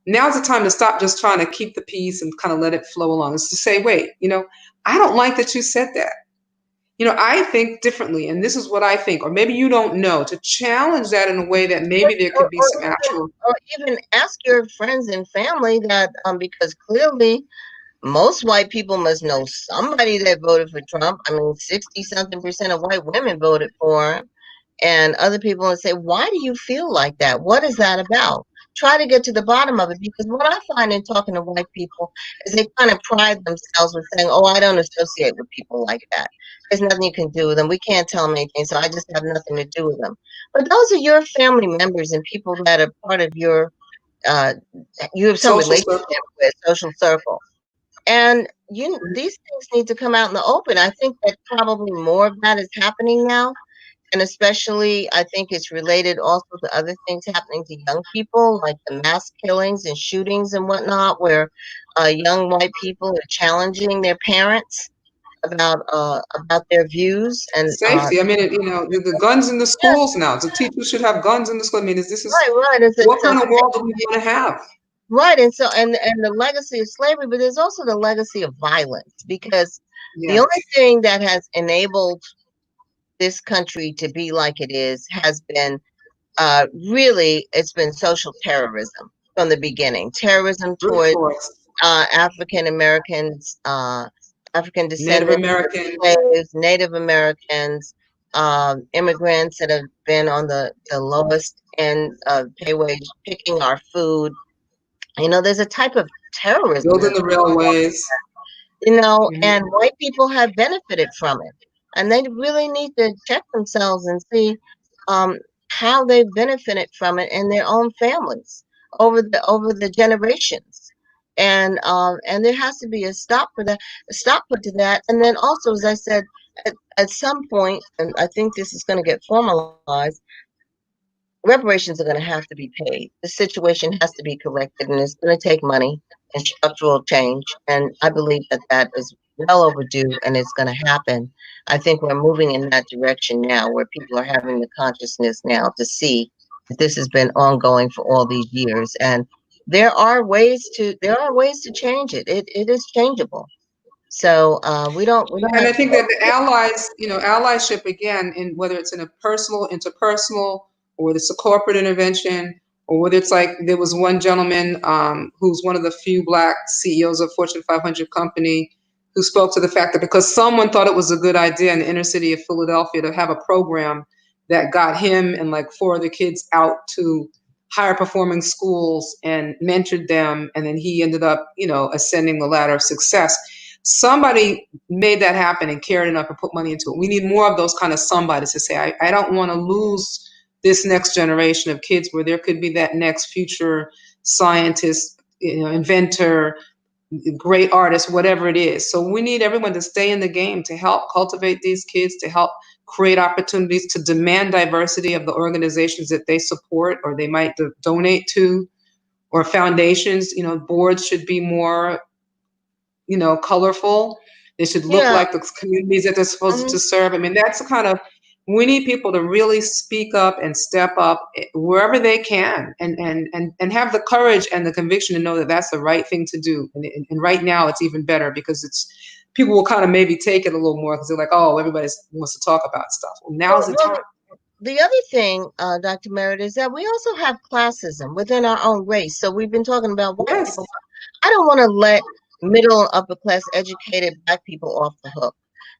now's the time to stop just trying to keep the peace and kind of let it flow along. It's to say, wait, I don't like that you said that. I think differently, and this is what I think, or maybe you don't know, to challenge that in a way that maybe there Or, could be or some even actual. or even ask your friends and family that, because clearly most white people must know somebody that voted for Trump. I mean, 60-something% of white women voted for him, and other people and say, why do you feel like that? What is that about? try to get to the bottom of it, because what I find in talking to white people is they kind of pride themselves with saying, "Oh, I don't associate with people like that. There's nothing you can do with them. We can't tell them anything, so I just have nothing to do with them." But those are your family members and people that are part of your uh, you have some Social relationship circle. with, social circle. And these things need to come out in the open. I think that probably more of that is happening now. And especially, I think it's related also to other things happening to young people, like the mass killings and shootings and whatnot, where young white people are challenging their parents about their views. And Safety. I mean, the guns in the yeah, schools now. The teachers should have guns in the school. I mean, this is right. what It's a kind of world do we want to have? right, and so and the legacy of slavery, but there's also the legacy of violence, because the Yes. only thing that has enabled this country to be like it is has been really, it's been social terrorism from the beginning. Terrorism Brute towards force. African Americans, African Native descendants of American. slaves, Native Americans, immigrants that have been on the lowest end of pay wage, picking our food. There's a type of terrorism Building that's the railways. Mhm. and white people have benefited from it. And they really need to check themselves and see um, how they've benefited from it in their own families over the generations. And there has to be a stop for that, a stop put to that. And then also, as I said, at some point, and I think this is going to get formalized, reparations are going to have to be paid. The situation has to be corrected, and it's going to take money and structural change. And I believe that that is well overdue, and it's going to happen. I think we're moving in that direction now, where people are having the consciousness now to see that this has been ongoing for all these years, and there are ways to change it. It is changeable. So we don't And have I to think that go. the allies, allyship again, in whether it's in a personal, interpersonal, or whether it's a corporate intervention, or whether it's like there was one gentleman who's one of the few Black CEOs of Fortune 500 company who spoke to the fact that because someone thought it was a good idea in the inner city of Philadelphia to have a program that got him and like four other kids out to higher performing schools and mentored them, and then he ended up, ascending the ladder of success. Somebody made that happen and cared enough and put money into it. We need more of those kind of somebodies to say, I don't want to lose this next generation of kids where there could be that next future scientist, inventor, great artist, whatever it is. So we need everyone to stay in the game to help cultivate these kids, to help create opportunities, to demand diversity of the organizations that they support or they might donate to, or foundations. Boards should be more colorful. They should look Yeah. like the communities that they're supposed Mhm. to serve. I mean, that's the kind of, we need people to really speak up and step up wherever they can, and have the courage and the conviction to know that that's the right thing to do. And right now it's even better because people will kind of maybe take it a little more because they're like, oh, everybody wants to talk about stuff. Well, now's the time. Well, the other thing, Dr. Merritt, is that we also have classism within our own race. So we've been talking about white Yes, people. I don't want to let middle and upper class educated Black people off the hook,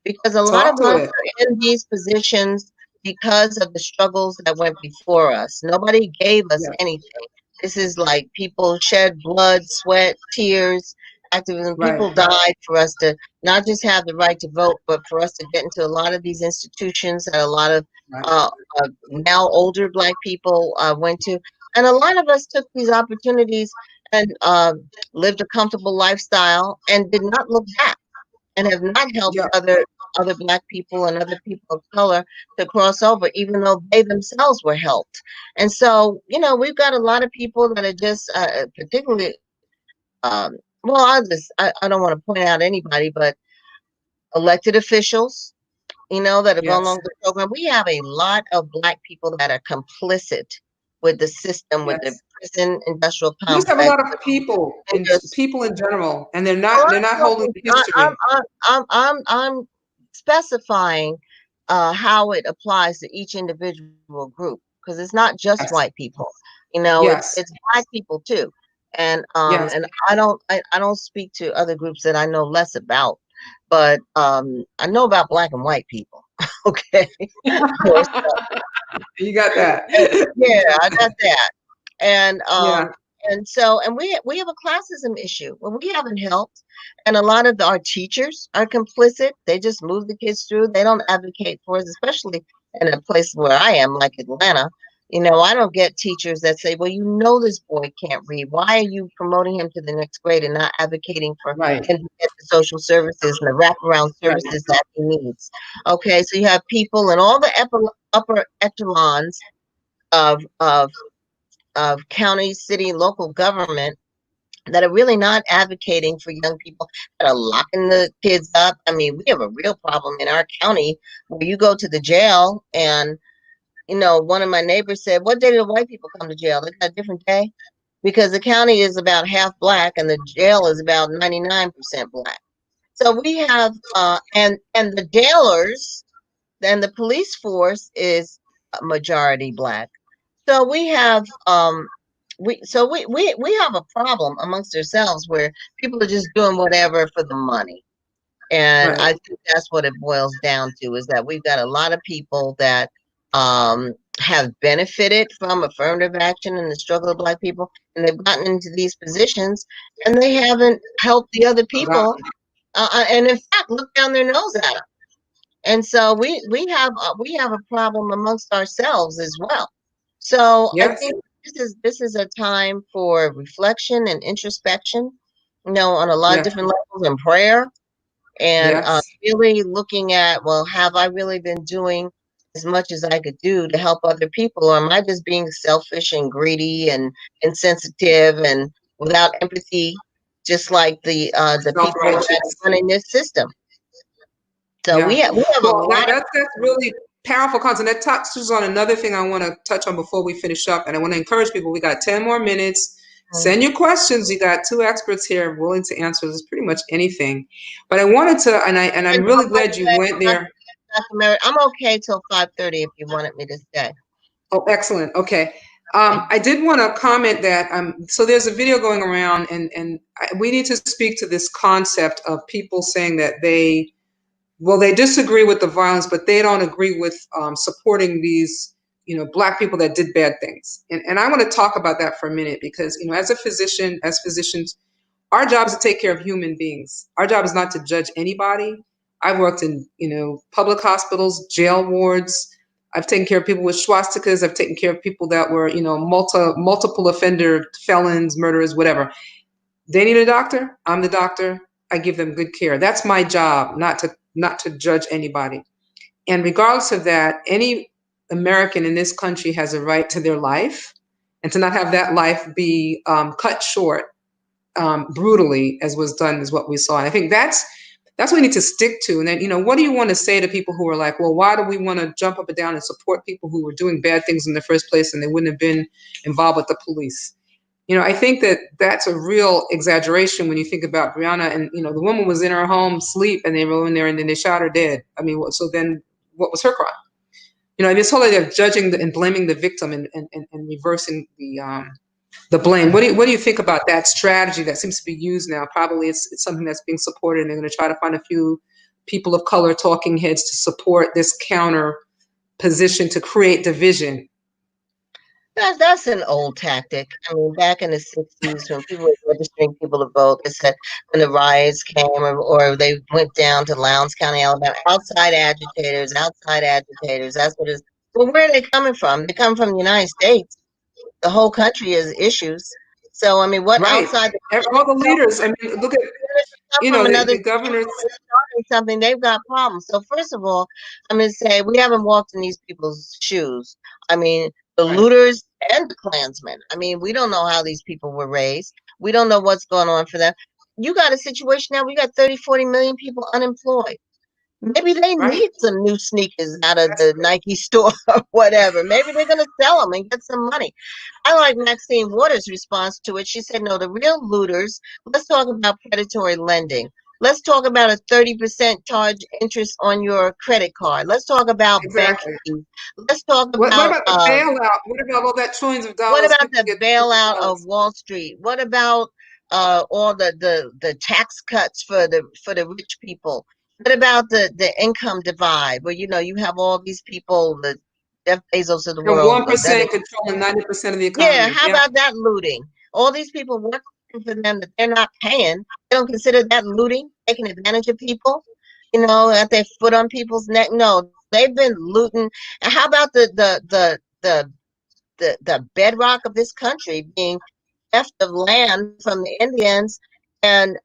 because a lot talk of to us it. are in these positions because of the struggles that went before us. Nobody gave us Yeah, anything. This is like people shed blood, sweat, tears, activism. right, People died for us to not just have the right to vote, but for us to get into a lot of these institutions that a lot of right. uh, now older Black people went to. And a lot of us took these opportunities and lived a comfortable lifestyle and did not look back, and have not helped Yeah. other Black people and other people of color to cross over, even though they themselves were helped. And so, we've got a lot of people that are just, particularly, well, I don't want to point out anybody, but elected officials, that have gone Yes. along the program. We have a lot of Black people that are complicit with the system, with the Yes. prison industrial We just have a complex, lot of people and and just people in general, and they're well, not they're not holding the history. I'm specifying how it applies to each individual group, because it's not just Yes. white people. It's Yes. it's Black people too, and Yes. I don't speak to other groups that I know less about, but I know about Black and white people. Okay, You got that. yeah, I got that. And Yeah. and we have a classism issue when we haven't helped, and a lot of our teachers are complicit. They just move the kids through. They don't advocate for us, especially in a place where I am, like Atlanta. I don't get teachers that say, "Well, this boy can't read. Why are you promoting him to the next grade and not advocating for Right. him to get the social services and the wraparound Right. services that he needs?" Okay, so you have people in all the upper echelons of county, city, local government that are really not advocating for young people, that are locking the kids up. I mean, we have a real problem in our county where you go to the jail and, one of my neighbors said, "What day do the white people come to jail? They got a different day?" Because the county is about half black and the jail is about 99% black. So we have, and the jailers and the police force is a majority black. So we have we have a problem amongst ourselves where people are just doing whatever for the money. And Right. I think that's what it boils down to, is that we've got a lot of people that have benefited from affirmative action and the struggle of Black people, and they've gotten into these positions and they haven't helped the other people. And in fact, look down their nose at them. And so we have a problem amongst ourselves as well. So I Yes. think this is a time for reflection and introspection, on a lot of Yes. different levels, and prayer, and Yes. really looking at, well, have I really been doing as much as I could do to help other people, or am I just being selfish and greedy and insensitive and without empathy, just like the people that Self-righteous. are running this system? So Yeah. we have a Well, lot of. that's really powerful content. That touches on another thing I want to touch on before we finish up. And I want to encourage people, we got 10 more minutes. Send your questions. You got two experts here willing to answer this pretty much anything. But I wanted to, and I'm And really glad you went there. Dr. Merritt, I'm okay till 5:30 if you wanted me to stay. Oh, excellent. Okay. I did want to comment that so there's a video going around, and we need to speak to this concept of people saying that they disagree with the violence, but they don't agree with supporting these, Black people that did bad things. And I want to talk about that for a minute because, as physicians, our job is to take care of human beings. Our job is not to judge anybody. I've worked in, public hospitals, jail wards. I've taken care of people with swastikas. I've taken care of people that were, multiple offender, felons, murderers, whatever. They need a doctor. I'm the doctor. I give them good care. That's my job, not to judge anybody. And regardless of that, any American in this country has a right to their life, and to not have that life be cut short brutally, as was done, is what we saw. And I think that's what we need to stick to. And then, what do you want to say to people who are like, well, why do we want to jump up and down and support people who were doing bad things in the first place and they wouldn't have been involved with the police? I think that that's a real exaggeration when you think about Brianna. And, the woman was in her home sleep and they were in there and then they shot her dead. I mean, so then what was her crime? This whole idea of judging and blaming the victim and reversing the blame. What do you think about that strategy that seems to be used now? Probably it's something that's being supported, and they're going to try to find a few people of color talking heads to support this counter position to create division. That's an old tactic. I mean, back in the 60s, when people were registering people to vote, they said when the riots came, or they went down to Lowndes County, Alabama, outside agitators, that's what it is. Well, where are they coming from? They come from the United States. The whole country has issues. So, I mean, what Right. outside All the leaders. I mean, look at, come from another the governors. starting something, they've got problems. So first of all, I'm going to say we haven't walked in these people's shoes. I mean, the Right. looters and the Klansmen. I mean, we don't know how these people were raised. We don't know what's going on for them. You got a situation now, we got 30, 40 million people unemployed. Maybe they Right. need some new sneakers out of the Nike store or whatever. Maybe they're going to sell them and get some money. I like Maxine Waters' response to it. She said, no, the real looters, let's talk about predatory lending. Let's talk about a 30% charge interest on your credit card. Let's talk about Exactly. banking. Let's talk What about about the bailout? What about all that trillions of what dollars about people the get? bailout of Wall Street? What about all the tax cuts for the rich people? What about the income divide, where you have all these people, the Jeff Bezos of the And world. 1% controlling 90% of the Yeah, economy. how about that looting? All these people working for them that they're not paying. They don't consider that looting, taking advantage of people, at their foot on people's neck. No, they've been looting. And how about the bedrock of this country being theft of land from the Indians and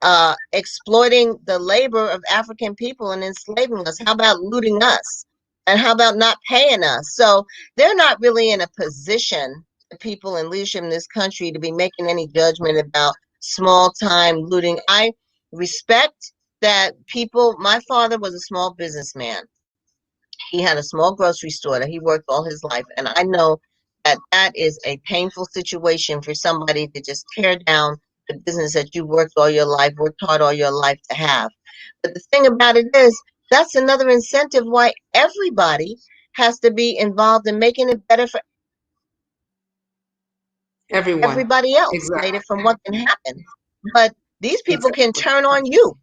exploiting the labor of African people and enslaving us? How about looting us? And how about not paying us? So they're not really in a position, the people in leadership in this country, to be making any judgment about small time looting. I respect that people. My father was a small businessman. He had a small grocery store that he worked all his life. And I know that that is a painful situation for somebody to just tear down the business that you worked all your life, worked hard all your life to have. But the thing about it is, that's another incentive why everybody has to be involved in making it better for Everyone. everybody else, Exactly. from what can happen. But these people can Exactly. turn on you.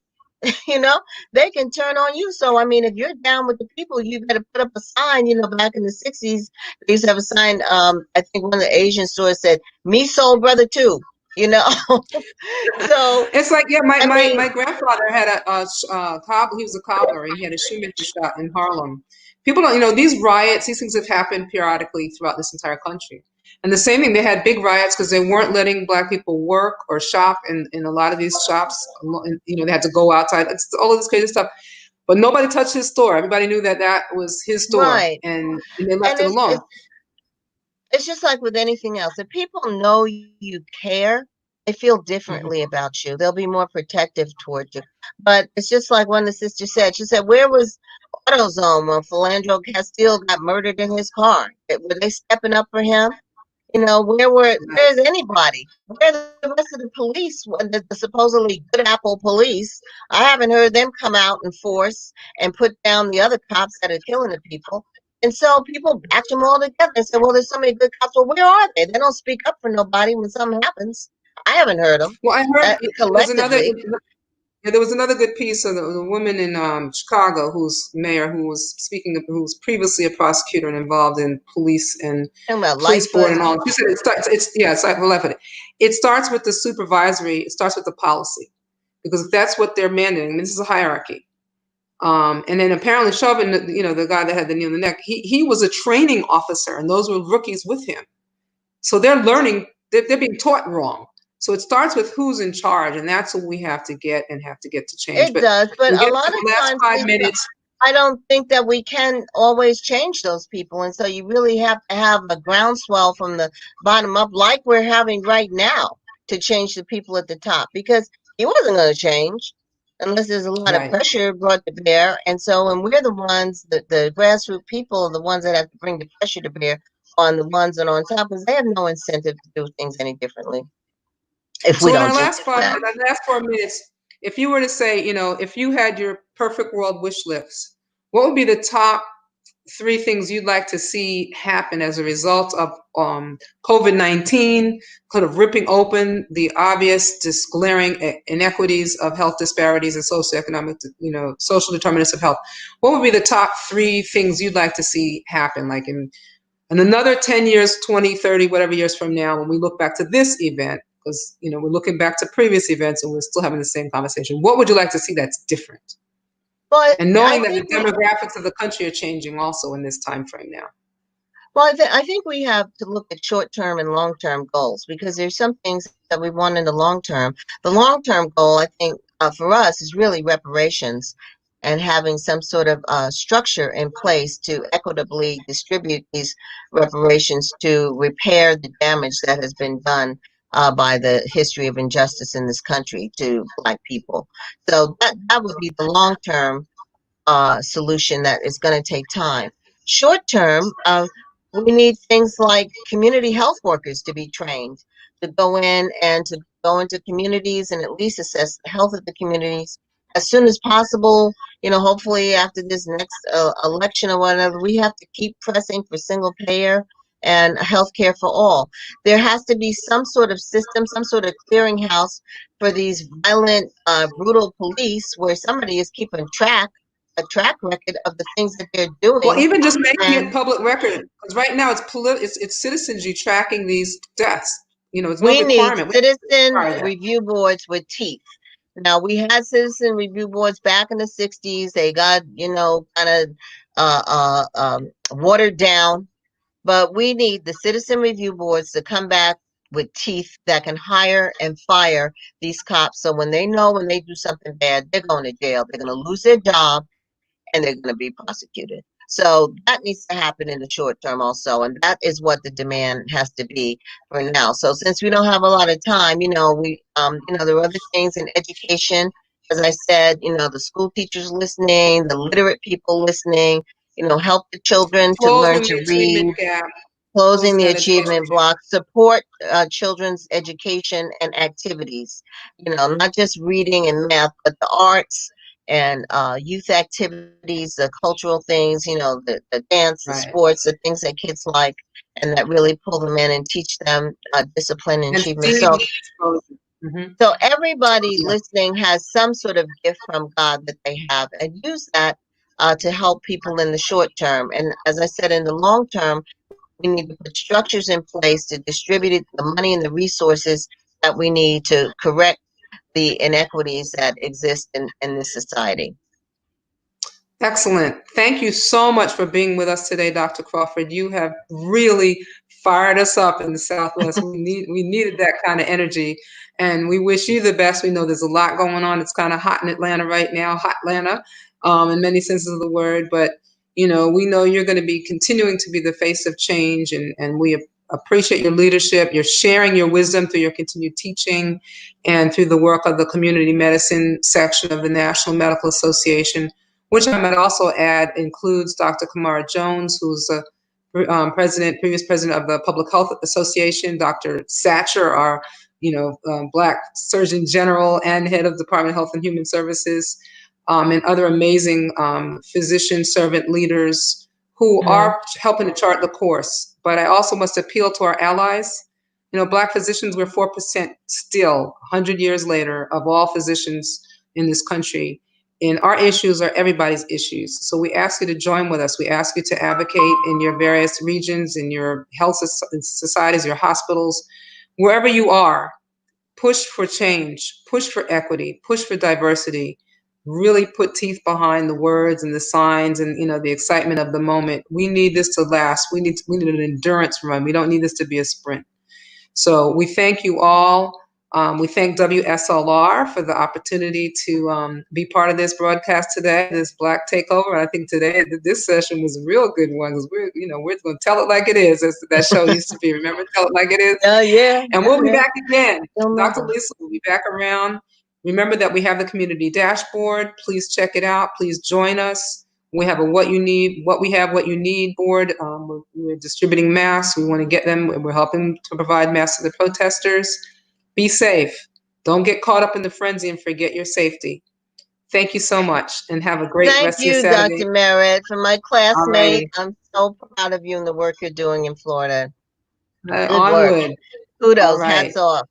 They can turn on you. So, I mean, if you're down with the people, you got to put up a sign. Back in the 60s, they used to have a sign. I think one of the Asian stores said, "Me soul brother too." So, It's like, yeah, my, I my, mean, my grandfather had he was a cobbler. He had a shoemaker shop in Harlem. People don't, these riots, these things have happened periodically throughout this entire country. And the same thing, they had big riots because they weren't letting Black people work or shop in a lot of these shops. They had to go outside. It's all of this crazy stuff. But nobody touched his store. Everybody knew that that was his store, right. and they left And it it's, alone. it's it's just like with anything else. If people know you care, they feel Mhm. differently about you. They'll be more protective towards you. But it's just like one of the sisters said. She said, "Where was AutoZone when Philandro Castile got murdered in his car? Were they stepping up for him? Where's anybody? Where are the rest of the police, the supposedly good apple police? I haven't heard them come out in force and put down the other cops that are killing the people." And so people batch them all together and say, "Well, there's so many good cops. Well, where are they? They don't speak up for nobody when something happens." I haven't heard them Well, I heard there was another. collectively. Yeah, there was another good piece of the woman in Chicago, who's mayor, who was who was previously a prosecutor and involved in police and Talking about police board Lightfoot. and all. She said it starts. It's like left it. It starts with the supervisory. It starts with the policy, because if that's what they're mandating, this is a hierarchy. And then apparently Chauvin, the guy that had the knee on the neck, he was a training officer, and those were rookies with him. So they're learning, they're being taught wrong. So it starts with who's in charge, and that's what we have to get to change. It But does, but we a get lot to of the last times, 5 minutes. I don't think that we can always change those people. And so you really have to have a groundswell from the bottom up, like we're having right now, to change the people at the top, because he wasn't going to change unless there's a lot of Right. pressure brought to bear. And so when we're the ones, the grassroots people are the ones that have to bring the pressure to bear on the ones that are on top, because they have no incentive to do things any differently if we So in don't our change last that. our last 4 minutes, if you were to say, if you had your perfect world wish list, what would be the top 3 things you'd like to see happen as a result of COVID-19, kind of ripping open the obvious, just glaring inequities of health disparities and socioeconomic, social determinants of health? What would be the top 3 things you'd like to see happen, like in another 10 years, 20, 30, whatever years from now, when we look back to this event, because, we're looking back to previous events and we're still having the same conversation. What would you like to see that's different? But And I knowing that the think demographics of the country are changing also in this time frame now. Well, I think we have to look at short-term and long-term goals, because there's some things that we want in the long term. The long-term goal, I think, for us is really reparations, and having some sort of structure in place to equitably distribute these reparations to repair the damage that has been done by the history of injustice in this country to Black people. So that would be the long-term solution that is going to take time. Short term, we need things like community health workers to be trained to go in and to go into communities and at least assess the health of the communities as soon as possible. Hopefully after this next election or whatever, we have to keep pressing for single payer and health care for all. There has to be some sort of system, some sort of clearinghouse for these violent, brutal police, where somebody is keeping track a track record of the things that they're doing. Well, even just making And it public record, because right now it's citizens tracking these deaths. You know, it's no we need requirement. citizen Require that. review boards with teeth. Now, we had citizen review boards back in the 60s. They got, kind of watered down. But we need the citizen review boards to come back with teeth that can hire and fire these cops. So when they know when they do something bad, they're going to jail. They're going to lose their job and they're going to be prosecuted. So that needs to happen in the short term also, and that is what the demand has to be for now. So since we don't have a lot of time, there are other things in education. As I said, the school teachers listening, the literate people listening, help the children to learn Closing to the read, achievement gap. closing the that achievement block, support children's education and activities, not just reading and math, but the arts and youth activities, the cultural things, the dance, the Right. sports, the things that kids like, and that really pull them in and teach them discipline and achievement. So everybody listening has some sort of gift from God that they have, and use that to help people in the short term. And as I said, in the long term, we need to put structures in place to distribute the money and the resources that we need to correct the inequities that exist in this society. Excellent. Thank you so much for being with us today, Dr. Crawford. You have really fired us up in the Southwest. We needed that kind of energy, and we wish you the best. We know there's a lot going on. It's kind of hot in Atlanta right now, hot Atlanta, in many senses of the word. But we know you're going to be continuing to be the face of change, and we appreciate your leadership. You're sharing your wisdom through your continued teaching and through the work of the community medicine section of the National Medical Association, which I might also add includes Dr. Kamara Jones, who's a previous president of the Public Health Association, Dr. Satcher, our Black Surgeon General and head of Department of Health and Human Services, and other amazing physician servant leaders who are helping to chart the course. But I also must appeal to our allies. Black physicians, we're 4% still, 100 years later, of all physicians in this country. And our issues are everybody's issues. So we ask you to join with us. We ask you to advocate in your various regions, in your health societies, your hospitals, wherever you are. Push for change, push for equity, push for diversity. Really put teeth behind the words and the signs and the excitement of the moment. We need this to last. We need an endurance run. We don't need this to be a sprint. So we thank you all. We thank WSLR for the opportunity to be part of this broadcast today, this Black Takeover. I think today, this session was a real good one because we're going to tell it like it is, as that show used to be. Remember, Tell It Like It Is? Yeah. And we'll be back again. Dr. Lisa will be back around. Remember that we have the community dashboard. Please check it out. Please join us. We have a what you need board. We're distributing masks. We want to get them. We're helping to provide masks to the protesters. Be safe. Don't get caught up in the frenzy and forget your safety. Thank you so much and have a great rest of your Saturday. Thank you, Dr. Merritt. For my classmate, I'm so proud of you and the work you're doing in Florida. Good work. Kudos. Hats off.